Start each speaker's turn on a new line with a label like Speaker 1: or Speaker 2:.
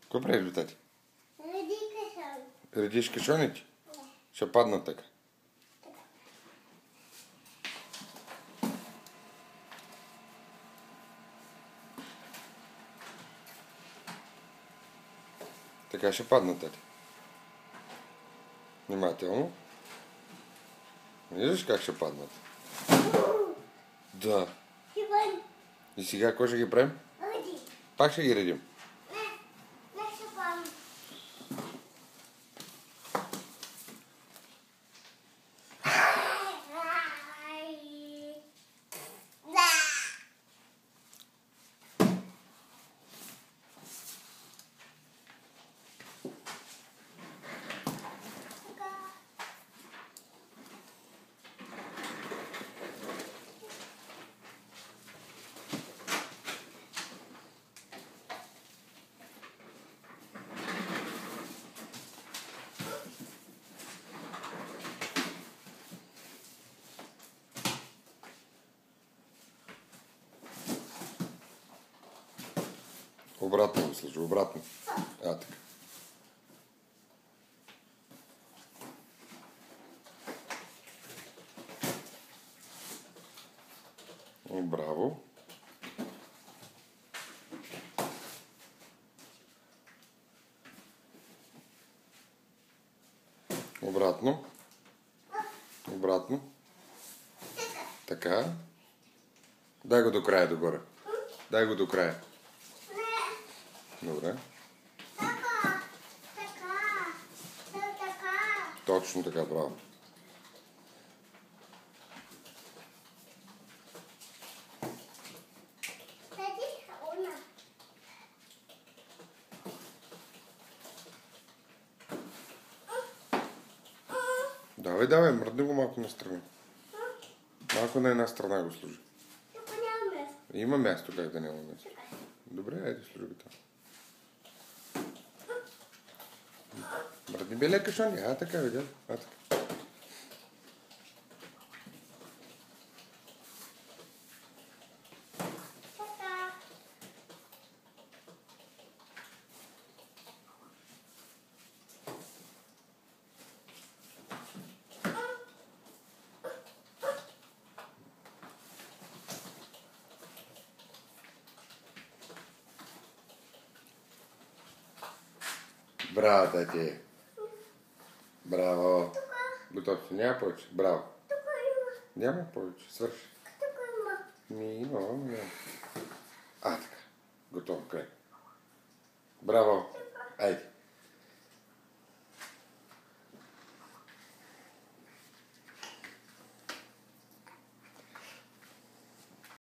Speaker 1: Какво правиш, тати?
Speaker 2: Реди кашон.
Speaker 1: Редиш кашоните?
Speaker 2: Не.
Speaker 1: Ще паднат така. Така ще паднат, тати. Внимателно. Виждаш как ще паднат? Да. И сега кой ще ги правим?
Speaker 2: Реди.
Speaker 1: Пак ще ги редим.
Speaker 2: Не ще падна.
Speaker 1: Обратно го сложи, обратно. Така. Браво. Обратно. Обратно. Така. Дай го до края догоре. Дай го до края. Добре.
Speaker 2: Така.
Speaker 1: Точно така, браво. Давай, мръдни го малко на страна. Малко на една страна го служи.
Speaker 2: Тук няма място.
Speaker 1: Има място, как да няма място. Добре, айде служи го там. Мръдни белия кашон, така, видя. Така. Браво, тати. Браво. Готов си. Няма повече. Браво.
Speaker 2: Тук има.
Speaker 1: Няма повече. Свърши.
Speaker 2: Тук има.
Speaker 1: Няма. Така. Готово. Край. Браво. Айде.